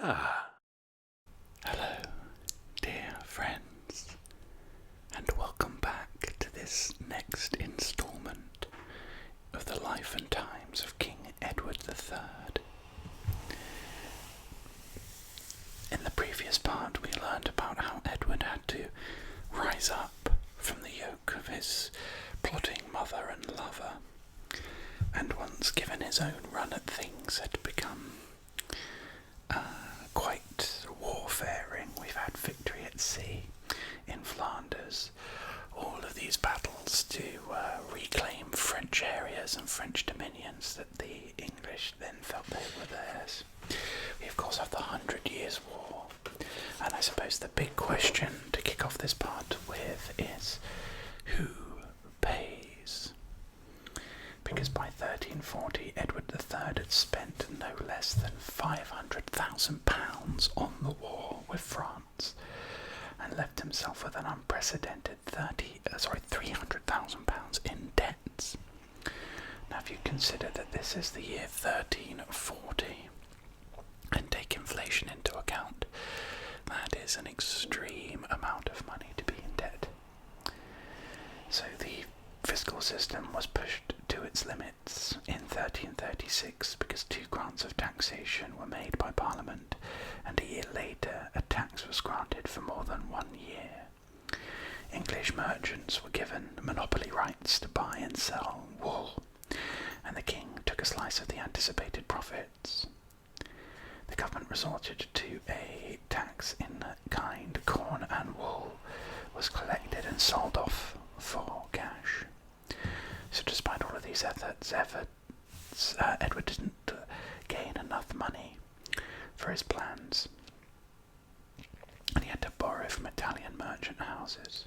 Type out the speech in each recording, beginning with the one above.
Hello, dear friends, and welcome back to this next instalment of the life and times of King Edward III. In the previous part, we learned about how Edward had to rise up from the yoke of his plotting mother and lover, and once given his own run at things had become quite warfaring. We've had victory at sea, in Flanders, all of these battles to reclaim French areas and French dominions that the English then felt they were theirs. We of course have the 100 Years' War, and I suppose the big question to kick off this part with is who pays? Because by 1340 Edward III had spent no less than £500,000 on the war with France and left himself with an unprecedented £300,000 in debts. Now if you consider that this is the year 1340 and take inflation into account, that is an extreme amount of money to be in debt. So the fiscal system was pushed to its limits in 1336 because 2 grants of taxation were made by Parliament, and a year later a tax was granted for more than 1 year. English merchants were given monopoly rights to buy and sell wool, and the king took a slice of the anticipated profits. The government resorted to a tax in kind. Corn and wool was collected and sold off for cash. So despite all of these efforts, Edward didn't gain enough money for his plans, and he had to borrow from Italian merchant houses.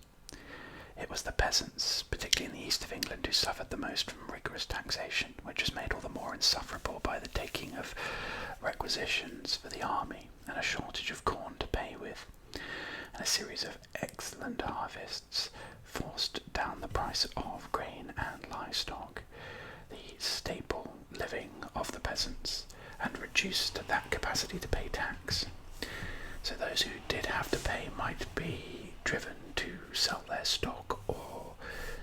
It was the peasants, particularly in the east of England, who suffered the most from rigorous taxation, which was made all the more insufferable by the taking of requisitions for the army and a shortage of corn to pay with, and a series of excellent harvests forced down the price of grain and livestock, the staple living of the peasants, and reduced that capacity to pay tax. So those who did have to pay might be driven to sell their stock or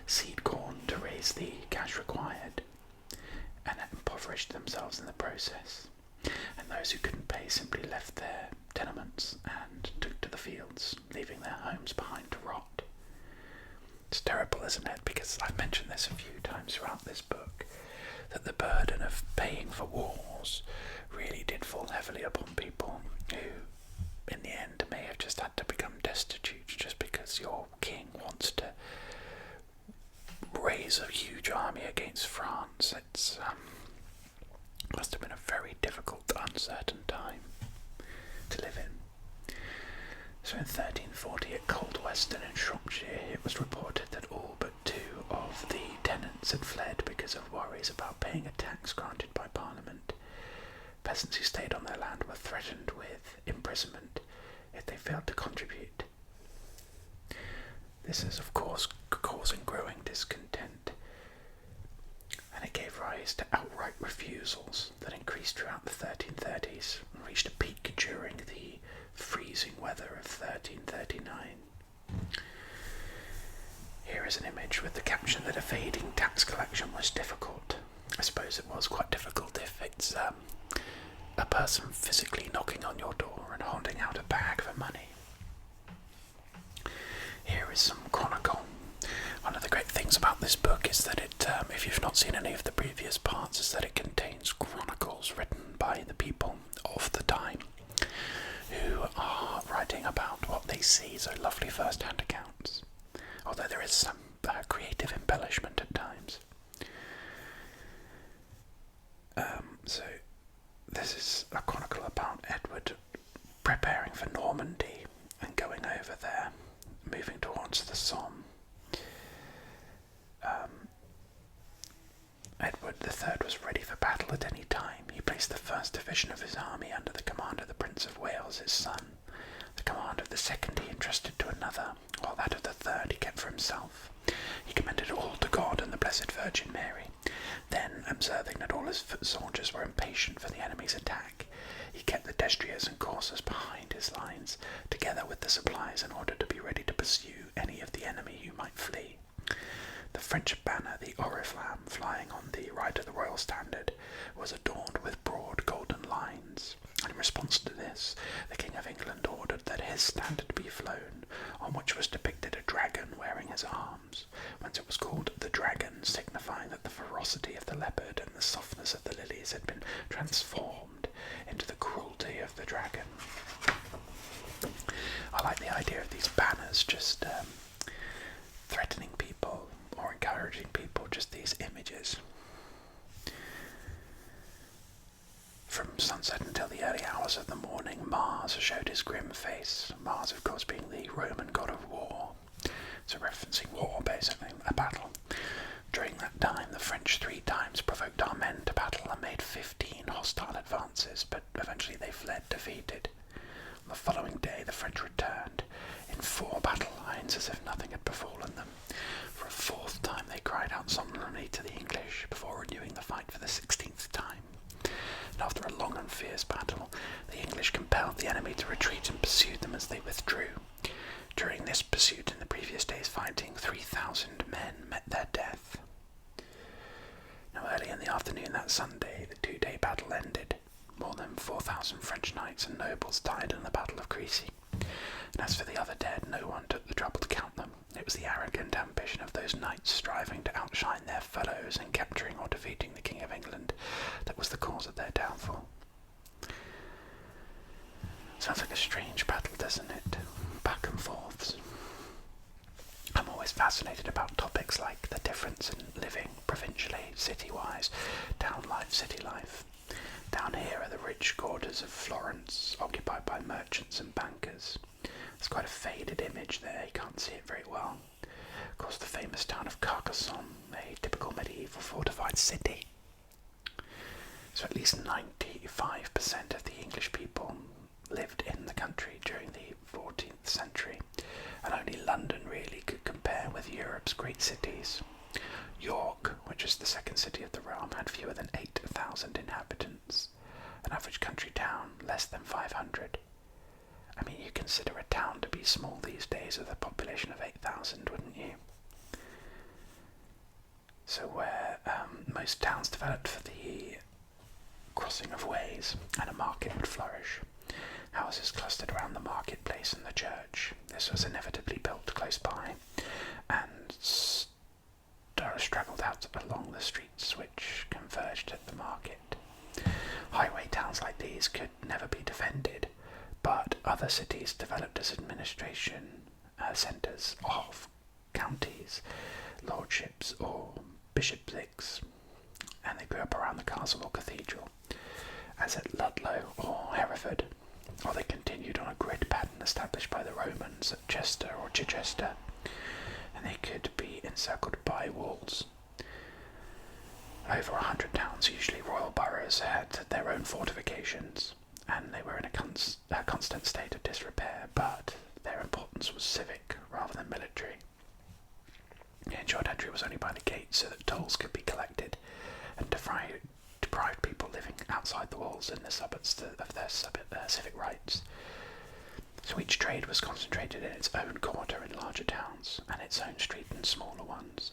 seed corn to raise the cash required, and impoverished themselves in the process. And those who couldn't pay simply left their tenements and took to the fields, leaving their homes behind to rot. It's terrible, isn't it? Because I've mentioned this a few times throughout this book, that the burden of paying for wars really did fall heavily upon people who, in the end, may have just had to become destitute just because your king wants to raise a huge army against France. It's must have been a very difficult, uncertain time to live in. So in 1340 at Coldweston in Shropshire, it was reported that all but 2 of the tenants had fled because of worries about paying a tax granted by Parliament. Peasants who stayed on their land were threatened with imprisonment if they failed to contribute. This is, of course, causing growing discontent, and it gave rise to outright refusals that increased throughout the 1330s and reached a peak during the freezing weather of 1339. Here is an image with the caption that evading tax collection was difficult. I suppose it was quite difficult if it's a person physically knocking on your door and holding out a bag for money. Here is some chronicle. One of the great things about this book is that it, if you've not seen any of the previous parts, is that it contains chronicles written by the people of the time who are writing about what they see, so lovely first-hand accounts, although there is some creative embellishment at times. So this is a chronicle about Edward preparing for Normandy and going over there, moving towards the Somme. Edward III was ready for battle at any time. He placed the 1st Division of his army under the command of the Prince of Wales, his son. The command of the 2nd he entrusted to another, while that of the 3rd he kept for himself. He commended all to God and the Blessed Virgin Mary. Then, observing that all his foot soldiers were impatient for the enemy's attack, He kept the destriers and coursers behind his lines, together with the supplies, in order to be ready to pursue any of the enemy who might flee. The French banner, the oriflamme, flying on the right of the royal standard, was adorned with broad golden lines. In response to this, the King of England ordered that his standard be flown, on which was depicted a dragon wearing his arms, whence it was called the dragon, signifying that the ferocity of the leopard and the softness of the lilies had been transformed into the cruelty of the dragon. I like the idea of these banners just threatening people or encouraging people, just these images. From sunset until the early hours of the morning, Mars showed his grim face. Mars, of course, being the Roman god of war. So referencing war, basically, a battle. During that time, the French 3 times provoked our men to battle and made 15 hostile advances, but eventually they fled defeated. On the following day, the French returned in 4 battle lines as if nothing had befallen them. For a 4th time, they cried out solemnly to the English before renewing the fight for the 16th time. And after a long and fierce battle, the English compelled the enemy to retreat and pursued them as they withdrew. During this pursuit in the previous day's fighting, 3,000 men met their death. Now early in the afternoon that Sunday, the 2-day battle ended. More than 4,000 French knights and nobles died in the Battle of Crécy. And as for the other dead, no one took the trouble to count them. It was the arrogant ambition of those knights striving to outshine their fellows in capturing or defeating the King of England that was the cause of their downfall. Sounds like a strange battle, doesn't it? Back and forths. I'm always fascinated about topics like the difference in living provincially, city-wise, town life, city life. Down here are the rich quarters of Florence, occupied by merchants and bankers. There's quite a faded image there, you can't see it very well. Of course, the famous town of Carcassonne, a typical medieval fortified city. So at least 95% of the English people lived in the country during the 14th century, and only London really could compare with Europe's great cities. York, which is the 2nd city of the realm, had fewer than 8,000 inhabitants. An average country town, less than 500. I mean, you consider a town to be small these days with a population of 8,000, wouldn't you? So where most towns developed for the crossing of ways, and a market would flourish. Houses clustered around the marketplace and the church. This was inevitably built close by, and straggled out along the streets which converged at the market. Highway towns like these could never be defended, but other cities developed as administration centres of counties, lordships or bishoprics, and they grew up around the castle or cathedral, as at Ludlow or Hereford, or they continued on a grid pattern established by the Romans at Chester or Chichester, and they could be encircled by walls. Over 100 towns, usually royal boroughs, had their own fortifications, and they were in a constant state of disrepair, but their importance was civic rather than military. Ensured entry was only by the gates so that tolls could be collected, and deprived people living outside the walls in the suburbs of their civic rights. So each trade was concentrated in its own quarter in larger towns, and its own street in smaller ones.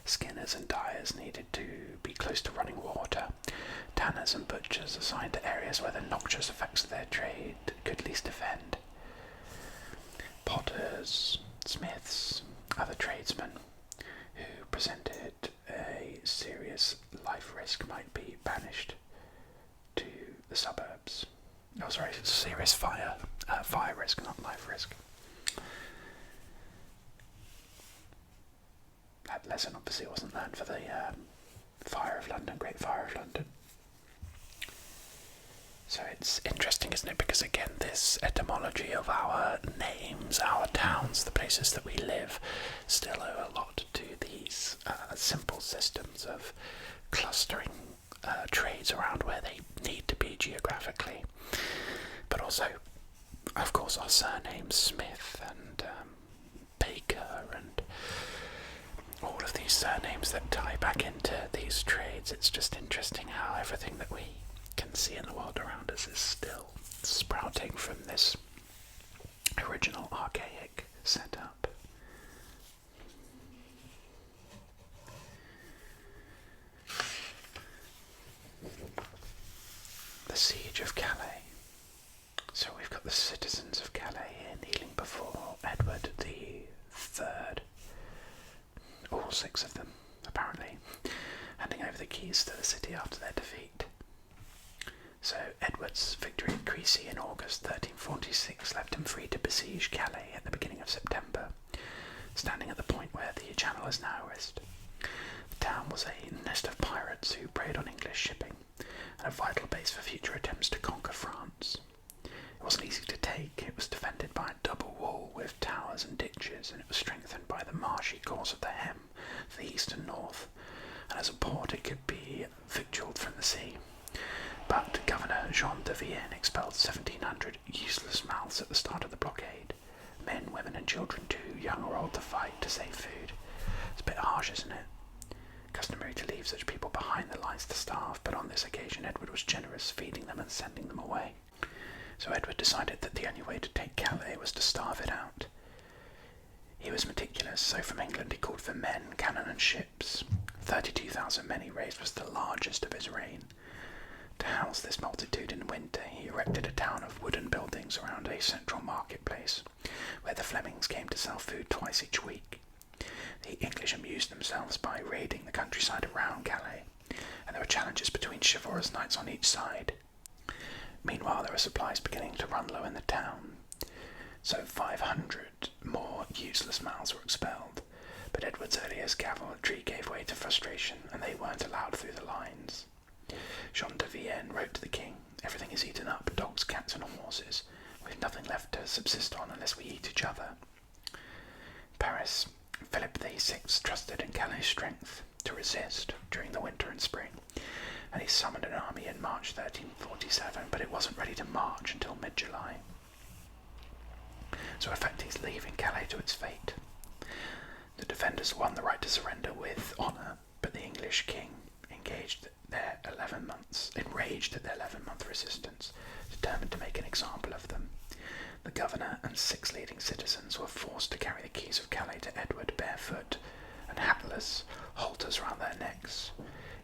Skinners and dyers needed to be close to running water. Tanners and butchers assigned to areas where the noxious effects of their trade could least offend. Potters, smiths, other tradesmen who presented a serious life risk might be banished to the suburbs. Oh, sorry, serious fire risk, not life risk. That lesson obviously wasn't learned for the Fire of London, Great Fire of London. So it's interesting, isn't it? Because again, this etymology of our names, our towns, the places that we live, still owe a lot to these simple systems of clustering trades around where they need to be geographically. But also, of course, our surnames, Smith and Baker and all of these surnames that tie back into these trades. It's just interesting how everything that we can see in the world around us Calais is still sprouting from this original archaic setup. The Siege of Calais. So we've got the citizens of Calais here kneeling before Edward the Third, all 6 of them apparently, handing over the keys to the city after their defeat. So Edward's victory at Crécy in August 1346 left him free to besiege Calais at the beginning of September, standing at the point where the channel is now west. The town was a nest of pirates who preyed on English shipping, and a vital base for future attempts to conquer France. It wasn't easy to take. It was defended by a double wall with towers and ditches, and it was strengthened by the marshy course of the Hem to the east and north, and as a port it could be victualled from the sea. But Governor Jean de Vienne expelled 1,700 useless mouths at the start of the blockade, men, women and children too young or old to fight to save food. It's a bit harsh, isn't it? Customary to leave such people behind the lines to starve, but on this occasion Edward was generous, feeding them and sending them away. So Edward decided that the only way to take Calais was to starve it out. He was meticulous, so from England he called for men, cannon and ships. 32,000 men he raised was the largest of his reign. To house this multitude in winter, he erected a town of wooden buildings around a central marketplace, where the Flemings came to sell food twice each week. The English amused themselves by raiding the countryside around Calais, and there were challenges between chivalrous knights on each side. Meanwhile, there were supplies beginning to run low in the town, so 500 more useless mouths were expelled, but Edward's earliest cavalry gave way to frustration, and they weren't allowed through the lines. Jean de Vienne wrote to the king, "Everything is eaten up, dogs, cats and horses. We've nothing left to subsist on unless we eat each other." Paris, Philippa VI trusted in Calais' strength to resist during the winter and spring, and he summoned an army in March 1347, but it wasn't ready to march until mid-July. So in fact he's leaving Calais to its fate. The defenders won the right to surrender with honour, but the English king enraged at their 11-month resistance, determined to make an example of them. The governor and 6 leading citizens were forced to carry the keys of Calais to Edward barefoot and hatless, halters round their necks.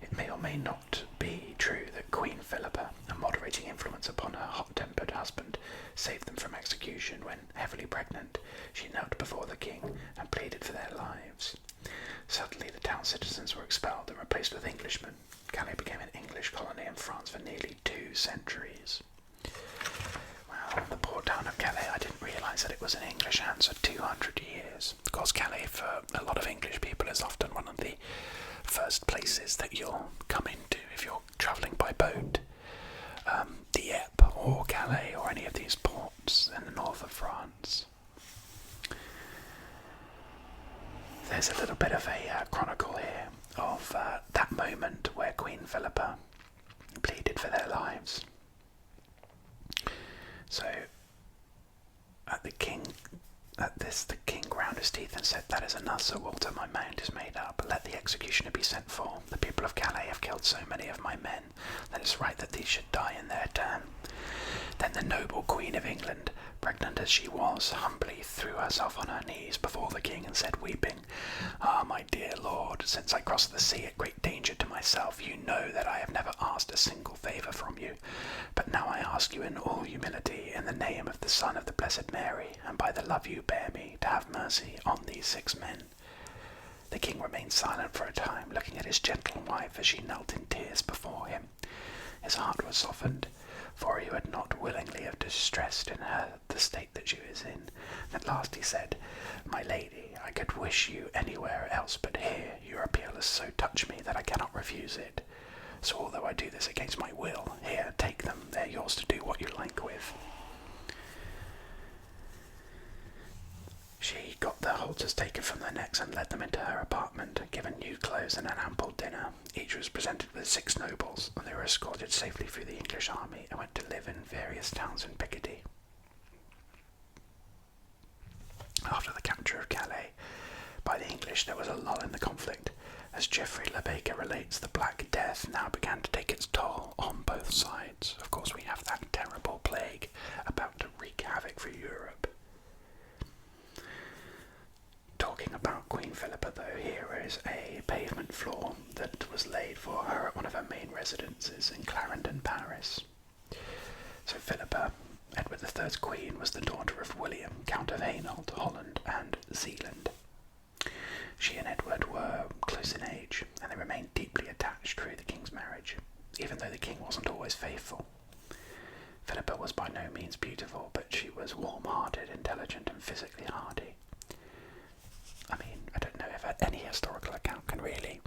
It may or may not be true that Queen Philippa, a moderating influence upon her hot-tempered husband, saved them from execution when, heavily pregnant, she knelt before the king and pleaded for their lives. Suddenly the town citizens were expelled and replaced with Englishmen. Calais became an English colony in France for nearly 2 centuries. Well, the poor town of Calais, I didn't realise that it was in English hands for 200 years. Of course, Calais, for a lot of English people, is often one of the first places that you'll come into if you're travelling by boat. Dieppe or Calais or any of these ports in the north of France. There's a little bit of a chronicle here of that moment where Queen Philippa pleaded for their lives. So, the king ground his teeth and said, "That is enough, Sir Walter, my mind is made up. Let the executioner be sent for. The people of Calais have killed so many of my men that it's right that these should die in their turn." Then the noble Queen of England, pregnant as she was, humbly threw herself on her knees before the king and said, weeping, "Ah, my dear lord, since I crossed the sea at great danger to myself, you know that I have never asked a single favour from you. But now I ask you in all humility, in the name of the Son of the Blessed Mary, and by the love you bear me, to have mercy on these 6 men." The king remained silent for a time, looking at his gentle wife as she knelt in tears before him. His heart was softened, for he would not willingly have distressed in her the state that she was in. At last he said, "My lady, I could wish you anywhere else but here. Your appeal has so touched me that I cannot refuse it. So although I do this against my will, here, take them. They're yours to do what you like with." She got the halters taken from their necks and led them into her apartment, given new clothes and an ample dinner. Each was presented with 6 nobles, and they were escorted safely through the English army and went to live in various towns in Picardy. After the capture of Calais by the English, there was a lull in the conflict. As Geoffrey Le Baker relates, the Black Death now began to take its toll on both sides. Of course, we have that terrible plague about to wreak havoc for Europe. Talking about Queen Philippa though, here is a pavement floor that was laid for her at one of her main residences in Clarendon, Paris. So Philippa, Edward III's queen, was the daughter of William, Count of Hainault, Holland and Zealand. She and Edward were close in age, and they remained deeply attached through the king's marriage, even though the king wasn't always faithful. Philippa was by no means beautiful, but she was warm-hearted, intelligent and physically hardy. I mean, I don't know if any historical account can really...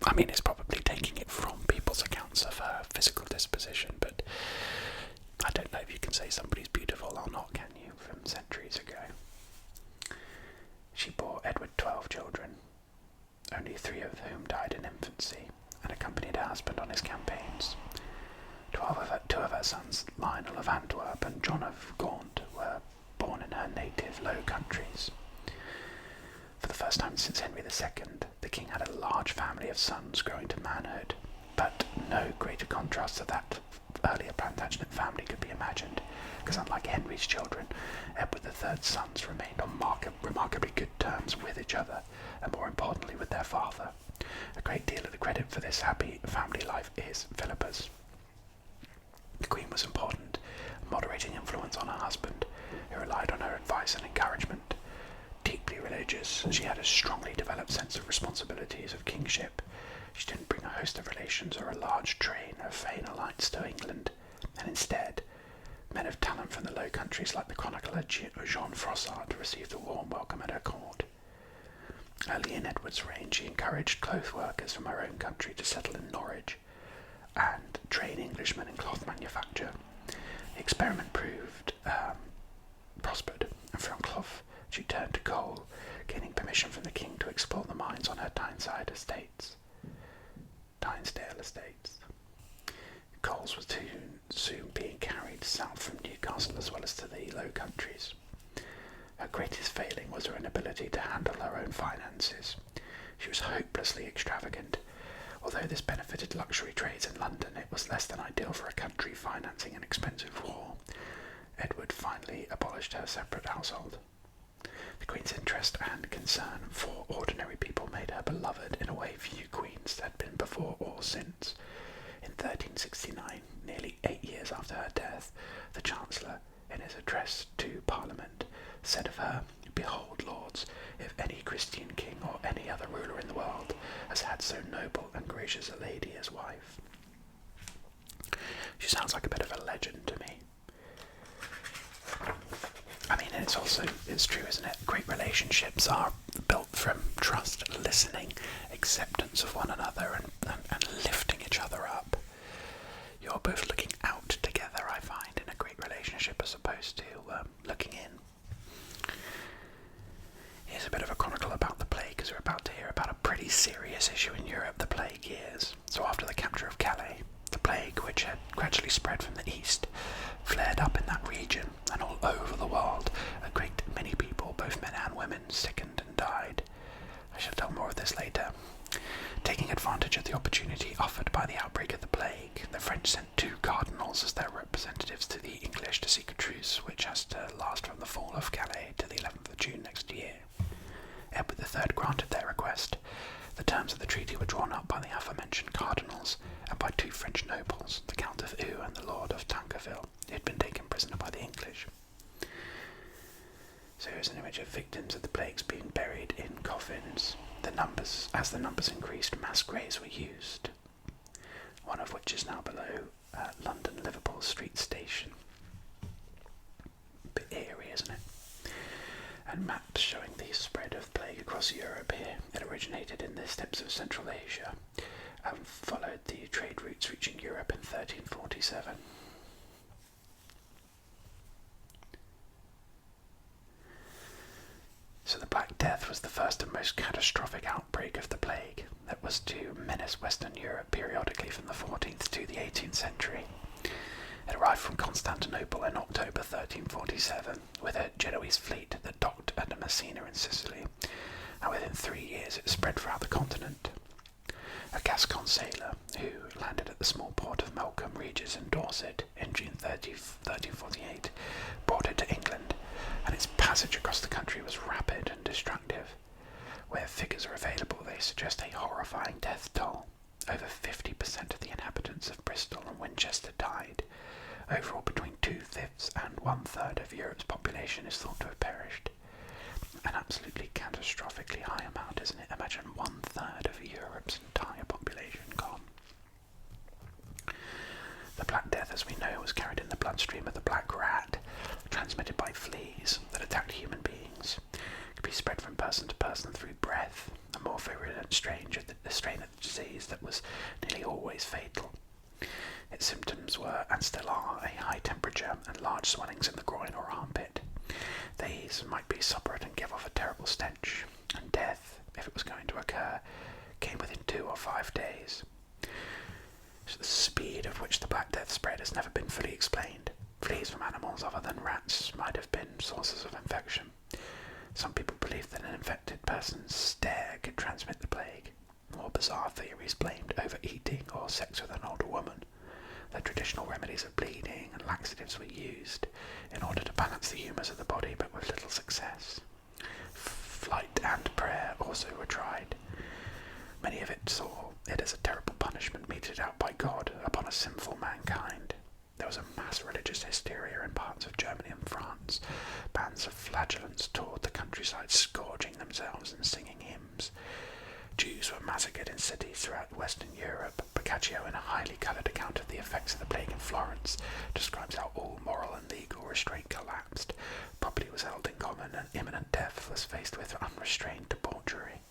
I mean, it's probably taking it from people's accounts of her physical disposition, but I don't know if you can say somebody's beautiful or not, can you, from centuries ago. She bore Edward 12 children, only 3 of whom died in infancy, and accompanied her husband on his campaigns. 2 of her sons, Lionel of Antwerp and John of Gaunt, were born in her native Low Countries. For the first time since Henry II, the king had a large family of sons growing to manhood, but no greater contrast to that earlier Plantagenet family could be imagined, because unlike Henry's children, Edward III's sons remained on remarkably good terms with each other, and more importantly with their father. A great deal of the credit for this happy family life is Philippa's. The Queen was important, moderating influence on her husband, who relied on her advice and encouragement. Deeply religious, she had a strongly developed sense of responsibilities of kingship. She didn't bring a host of relations or a large train of Fainalites to England, and instead, men of talent from the Low Countries like the chronicler Jean Froissart received a warm welcome at her court. Early in Edward's reign, she encouraged cloth workers from her own country to settle in Norwich and train Englishmen in cloth manufacture. The experiment prospered, and from cloth she turned to coal, gaining permission from the king to explore the mines on her Tynesdale estates. Coals was soon being carried south from Newcastle as well as to the Low Countries. Her greatest failing was her inability to handle her own finances. She was hopelessly extravagant. Although this benefited luxury trades in London, it was less than ideal for a country financing an expensive war. Edward finally abolished her separate household. The Queen's interest and concern for ordinary people made her beloved in a way few queens had been before or since. In 1369, nearly 8 years after her death, the Chancellor, in his address to Parliament, said of her, "Behold, lords, if any Christian king or any other ruler in the world has had so noble and gracious a lady as wife." She sounds like a bit of a legend to me. I mean, it's true, isn't it? Great relationships are built from trust, listening, acceptance of one another, and lifting each other up. You're both looking out together, I find, in a great relationship as opposed to looking in. Here's a bit of a chronicle about the plague, because we're about to hear about a pretty serious issue in Europe, the plague years. So after the capture of Calais, the plague, which had gradually spread from the east, flared up in that region, and all over the world, a great many people, both men and women, sickened and died. I shall tell more of this later. Taking advantage of the opportunity offered by the outbreak of the plague, the French sent 2 cardinals as their representatives to the English to seek a truce, which has to last from the fall of Calais to the 11th of June next year. Edward III granted their request. The terms of the treaty were drawn up by the aforementioned cardinals and by 2 French nobles, the Count of Eu and the Lord of Tancarville, who had been taken prisoner by the English. So here's an image of victims of the plagues being buried in coffins. As the numbers increased, mass graves were used, one of which is now below London Liverpool Street Station. A bit eerie, isn't it? And maps showing the spread of plague across Europe here. It originated in the steppes of Central Asia and followed the trade routes reaching Europe in 1347. So the Black Death was the first and most catastrophic outbreak of the plague that was to menace Western Europe periodically from the 14th to the 18th century. It arrived from Constantinople in October 1347 with a Genoese fleet that docked at Messina in Sicily, and within 3 years it spread throughout the continent. A Gascon sailor who landed at the small port of Melcombe Regis in Dorset in 1348 brought it to England, and its passage across the country was rapid and destructive. Where figures are available, they suggest a horrifying death toll. Over 50% of the inhabitants of Bristol and Winchester died. Overall, between 2/5 and 1/3 of Europe's population is thought to have perished. An absolutely catastrophically high amount, isn't it? Imagine 1/3 of Europe's entire population gone. The Black Death, as we know, was carried in the bloodstream of the black rat, transmitted by fleas that attacked human beings. It could be spread from person to person through breath, a more virulent strain of the disease that was nearly always fatal. Its symptoms were, and still are, a high temperature and large swellings in the groin or armpit. These might be separate and give off a terrible stench, and death, if it was going to occur, came within 2 or 5 days. So the speed of which the Black Death spread has never been fully explained. Fleas from animals other than rats might have been sources of infection. Some people believe that an infected person's stare could transmit the plague. More bizarre theories blamed overeating or sex with an older woman. The traditional remedies of bleeding and laxatives were used in order to balance the humours of the body, but with little success. Flight and prayer also were tried. Many of it saw it as a terrible punishment meted out by God upon a sinful mankind. There was a mass religious hysteria in parts of Germany and France. Bands of flagellants toured the countryside, scourging themselves and singing hymns. Jews were massacred in cities throughout Western Europe. Boccaccio, in a highly coloured account of the effects of the plague in Florence, describes how all moral and legal restraint collapsed. Property was held in common, and imminent death was faced with unrestrained debauchery.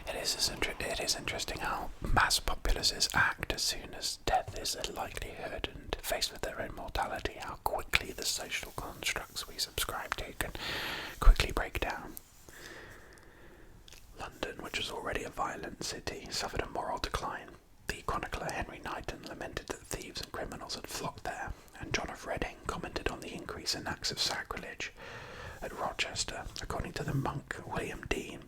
It is interesting how mass populaces act as soon as death is a likelihood, and faced with their own mortality, how quickly the social constructs we subscribe to can quickly break down. London, which was already a violent city, suffered a moral decline. The chronicler Henry Knighton lamented that thieves and criminals had flocked there, and John of Reading commented on the increase in acts of sacrilege. At Rochester, according to the monk William Dean,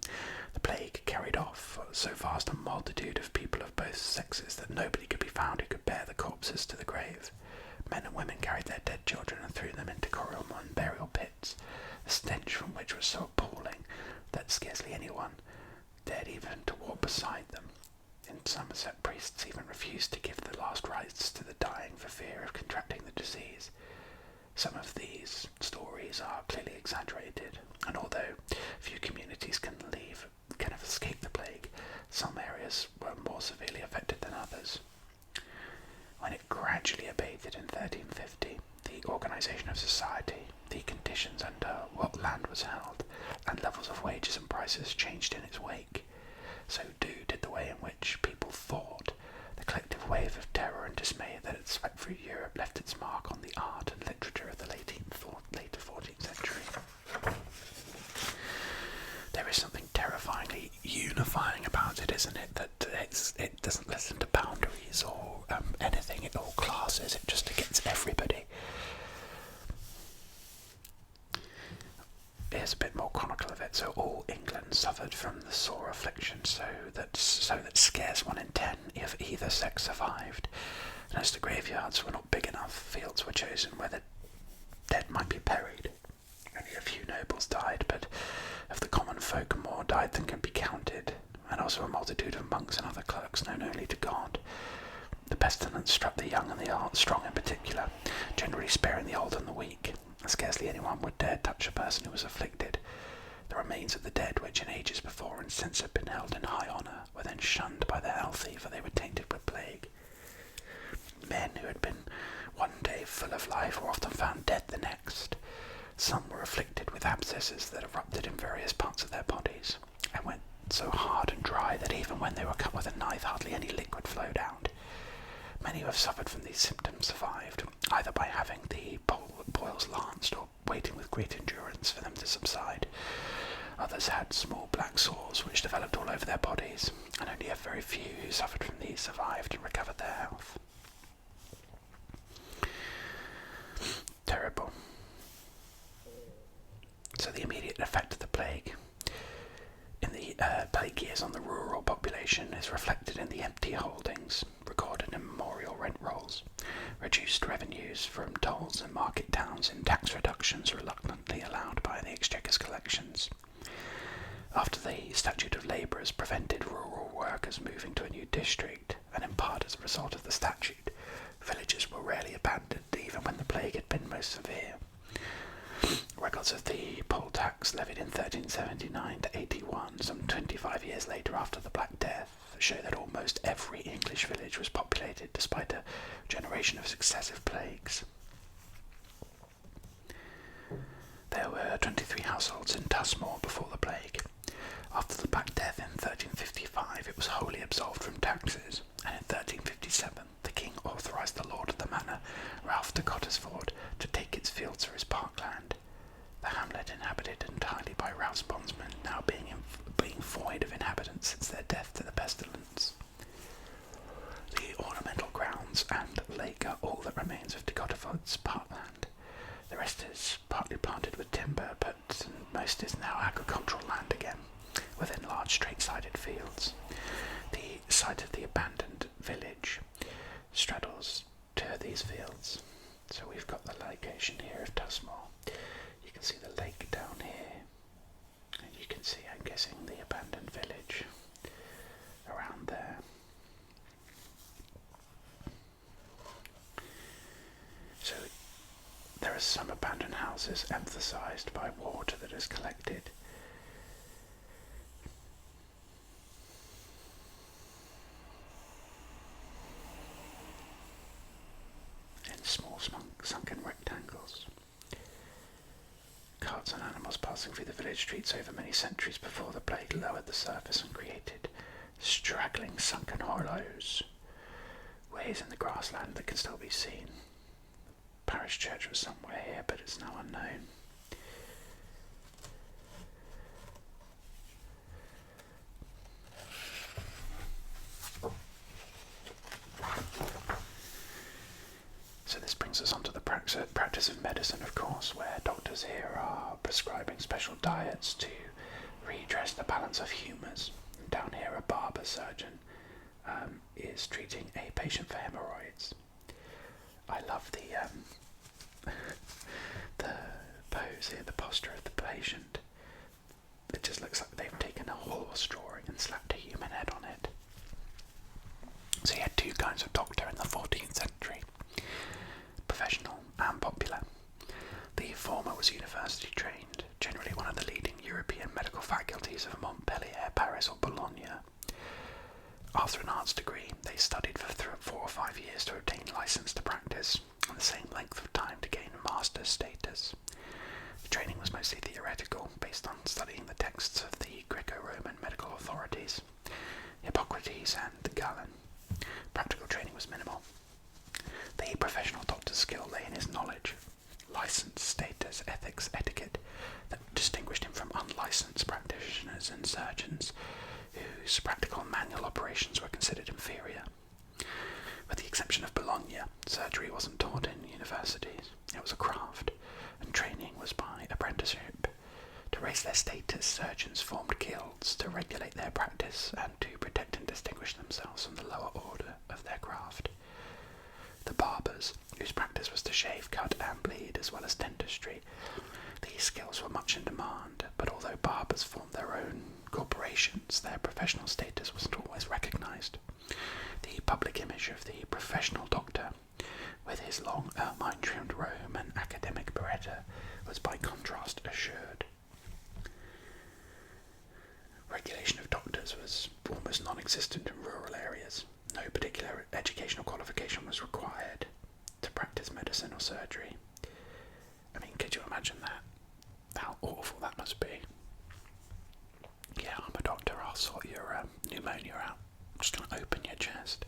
the plague carried off so vast a multitude of people of both sexes that nobody could be found who could bear the corpses to the grave. Men and women carried their dead children and threw them into common burial pits, the stench from which was so appalling that scarcely anyone dared even to walk beside them. In Somerset, priests even refused to give the last rites to the dying for fear of contracting the disease. Some of these stories are clearly exaggerated, and although few communities can have escaped the plague, some areas were more severely affected than others. When it gradually abated in 1350, the organisation of society, the conditions under what land was held, and levels of wages and prices changed in its wake. So too did the way in which people thought. The collective wave of terror and dismay that had swept through Europe left its mark on the art and literature of the later 14th century. There is something terrifyingly unifying about it, isn't it? That it doesn't listen to boundaries or anything. It all classes. It just gets everybody. Here's a bit more chronicle of it. So all England suffered from the sore affliction, so that scarce 1 in 10 of either sex survived. And as the graveyards were not big enough, fields were chosen where the dead might be buried. Only a few nobles died, but of the common folk more died than can be counted, and also a multitude of monks and other clerks known only to God. The pestilence struck the young and the strong in particular, generally sparing the old and the weak. Scarcely anyone would dare touch a person who was afflicted. The remains of the dead, which in ages before and since had been held in high honour, were then shunned by the healthy, for they were tainted with plague. Men who had been one day full of life were often found dead the next. Some were afflicted with abscesses that erupted in various parts of their bodies, and went so hard and dry that even when they were cut with a knife hardly any liquid flowed out. Many who have suffered from these symptoms survived, either by having the boils lanced or waiting with great endurance for them to subside. Others had small black sores which developed all over their bodies, and only a very few who suffered from these survived and recovered their health. Terrible. So the immediate effect of the plague in the plague years on the rural population is reflected in the empty holdings recorded in memorial rent rolls. reduced revenues from tolls and market towns in tax reductions reluctantly allowed by the Exchequer's collections. After the Statute of Labourers prevented rural workers moving to a new district, and in part as a result of the statute, villages were rarely abandoned even when the plague had been most severe. Records of the poll tax levied in 1379 to 81, some 25 years later after the Black Death, show that almost every English village was populated despite a generation of successive plagues. There were 23 households in Tusmore before the plague. After the Black Death in 1355, it was wholly absolved from taxes, and in 1357 the king authorised the lord of the manor, Ralph de Cottesford, to take its fields for his parkland. The hamlet, inhabited entirely by Ralph's bondsmen, now being void of inhabitants since their death to the pestilence. The ornamental grounds and lake are all that remains of de Cottesford's parkland. The rest is partly planted with timber, but most is now agricultural land again, within large straight-sided fields. The site of the abandoned village straddles to these fields. So we've got the location here of Tusmore. You can see the lake down here, and you can see, I'm guessing, the abandoned village around there. So there are some abandoned houses emphasised by water that is collected. In small sunken rectangles. Carts and animals passing through the village streets over many centuries before the plague lowered the surface and created straggling sunken hollows, ways in the grassland that can still be seen. The parish church was somewhere here, but it's now unknown. So this brings us on to the practice of medicine, of course, where doctors here are prescribing special diets to redress the balance of humours. Down here, a barber surgeon is treating a patient for hemorrhoids. I love the pose here, the posture of the patient. It just looks like they've taken a horse drawing and slapped a human head on it. So you had two kinds of doctor in the 14th century. Professional and popular. The former was university trained, generally one of the leading European medical faculties of Montpellier, Paris or Bologna. After an arts degree, they studied for 4 or 5 years to obtain license to practice, and the same length of time to gain master's status. The training was mostly theoretical, based on studying the texts of the Greco-Roman medical authorities, Hippocrates and Galen. Practical training was minimal. The professional doctor's skill lay in his knowledge, license, status, ethics, etiquette, that distinguished him from unlicensed practitioners and surgeons whose practical and manual operations were considered inferior. With the exception of Bologna, surgery wasn't taught in universities. It was a craft, and training was by apprenticeship. To raise their status, surgeons formed guilds to regulate their practice and to protect and distinguish themselves from the lower order of their craft. The barbers, whose practice was to shave, cut and bleed, as well as dentistry. These skills were much in demand, but although barbers formed their own corporations, their professional status wasn't always recognised. The public image of the professional doctor, with his long ermine-trimmed robe and academic beretta, was by contrast assured. Regulation of doctors was almost non-existent in rural areas. No particular educational qualification was required to practice medicine or surgery. I mean, could you imagine that? How awful that must be. Yeah, I'm a doctor, I'll sort your pneumonia out. I'm just going to open your chest.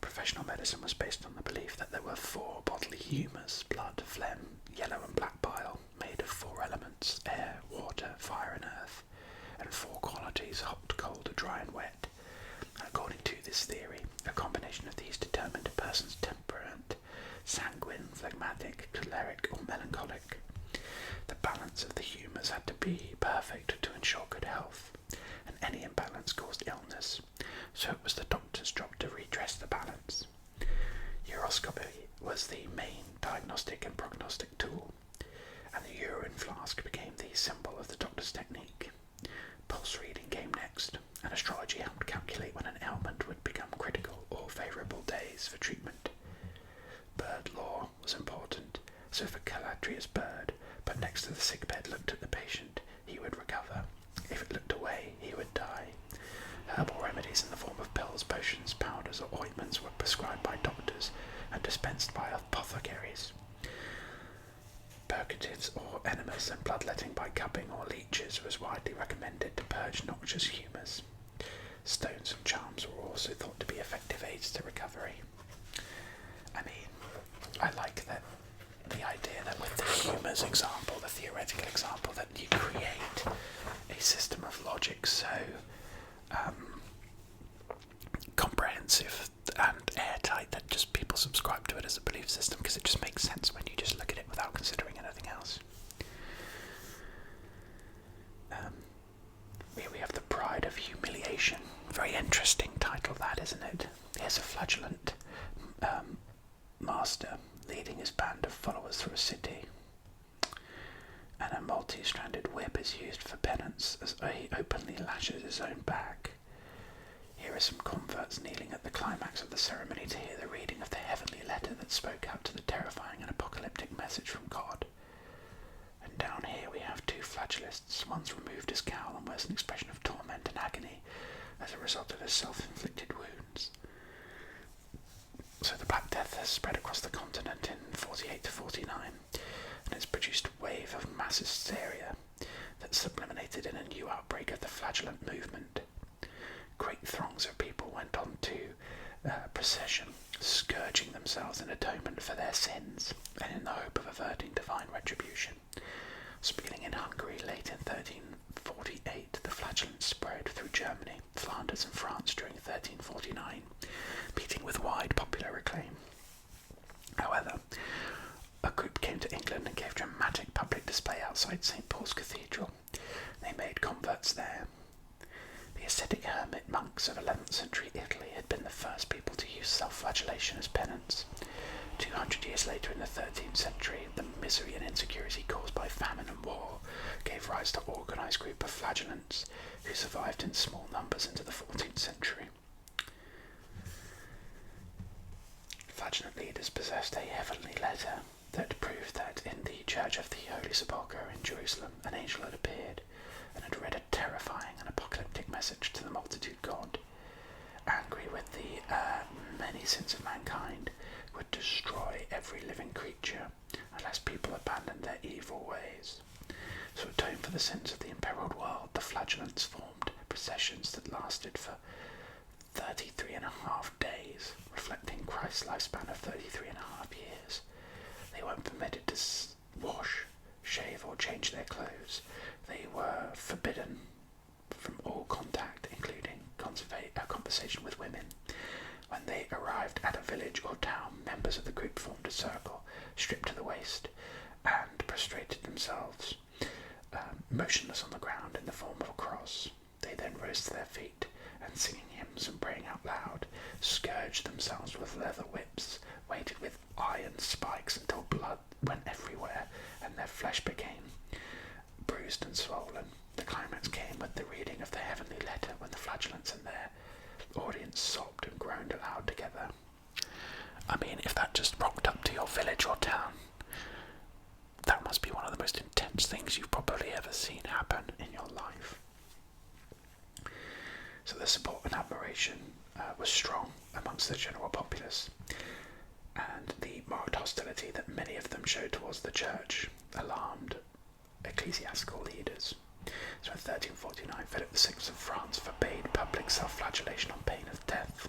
Professional medicine was based on the belief that there were 4 bodily humours: blood, phlegm, yellow and black bile, made of 4 elements: air, water, fire and earth, and 4 qualities: hot, cold, dry and wet. According to this theory, a combination of these determined a person's temperament: sanguine, phlegmatic, choleric or melancholic. The balance of the humours had to be perfect to ensure good health, and any imbalance caused illness, so it was the doctor's job to redress the balance. endoscopy was the main diagnostic and prognostic tool, and the urine flask became the symbol of the doctor's technique. Pulse reading came next, and astrology helped calculate when an ailment would become critical or favourable days for treatment. Bird law was important, so if a calatrious bird put next to the sickbed looked at the patient, he would recover. If it looked away, he would die. Herbal remedies in the form of pills, potions, powders or ointments were prescribed by doctors and dispensed by apothecaries. Purgatives or enemas and bloodletting by cupping or leeches was widely recommended to purge noxious humours. Stones and charms were also thought to be effective aids to recovery. I mean, I like that the idea that with the humours example, the theoretical example, that you create a system of logic so comprehensive and airtight that just people subscribe to it as a belief system, because it just makes sense when you just look at it without considering anything else. Here we have the Pride of Humiliation. Very interesting title, that, isn't it? Here's a flagellant master leading his band of followers through a city, and a multi-stranded whip is used for penance as he openly lashes his own back. Here are some converts kneeling at the climax of the ceremony to hear the reading of the heavenly letter that spoke out to the terrifying and apocalyptic message from God. And down here we have two flagellists. One's removed his cowl and wears an expression of torment and agony as a result of his self-inflicted wounds. So the Black Death has spread across the continent in 48 to 49, and it's produced a wave of mass hysteria that sublimated in a new outbreak of the flagellant movement. Great throngs of people went on to procession, scourging themselves in atonement for their sins and in the hope of averting divine retribution. So beginning in Hungary late in 1348, the flagellant spread through Germany, Flanders and France during 1349, meeting with wide popular acclaim. However, a group came to England and gave dramatic public display outside St. Paul's Cathedral. They made converts there. The ascetic hermit monks of 11th century Italy had been the first people to use self-flagellation as penance. 200 years later, in the 13th century, the misery and insecurity caused by famine and war gave rise to an organised group of flagellants who survived in small numbers into the 14th century. Flagellant leaders possessed a heavenly letter that proved that in the Church of the Holy Sepulchre in Jerusalem, an angel had appeared and had read a terrifying and apocalyptic message to the multitude God. Angry with the many sins of mankind, would destroy every living creature unless people abandoned their evil ways. To atone for the sins of the imperiled world, the flagellants formed processions that lasted for 33.5 days, reflecting Christ's lifespan of 33.5 years. They weren't permitted to wash, shave or change their clothes. They were forbidden from all contact, including conversation with women. When they arrived at a village or town, members of the group formed a circle, stripped to the waist, and prostrated themselves, motionless on the ground in the form of a cross. They then rose to their feet, and singing hymns and praying out loud, scourged themselves with leather whips, weighted with iron spikes until blood went everywhere, and their flesh became bruised and swollen. The climax came with the reading of the heavenly letter, when the flagellants and their audience sobbed and groaned aloud together. I mean, if that just rocked up to your village or town, that must be one of the most intense things you've probably ever seen happen in your life. So the support and admiration was strong amongst the general populace, and the marked hostility that many of them showed towards the church alarmed ecclesiastical leaders. So in 1349, Philip VI of France forbade public self-flagellation on pain of death,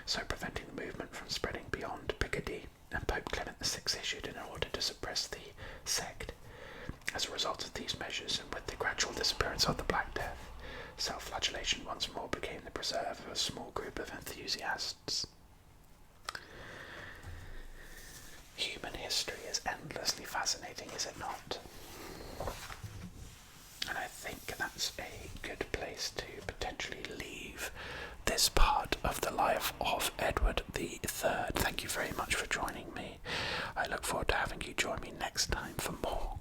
so preventing the movement from spreading beyond Picardy, and Pope Clement VI issued an order to suppress the sect. As a result of these measures, and with the gradual disappearance of the Black Death, self-flagellation once more became the preserve of a small group of enthusiasts. Human history is endlessly fascinating, is it not? And I think that's a good place to potentially leave this part of the life of Edward III. Thank you very much for joining I look forward to having you join me next time for more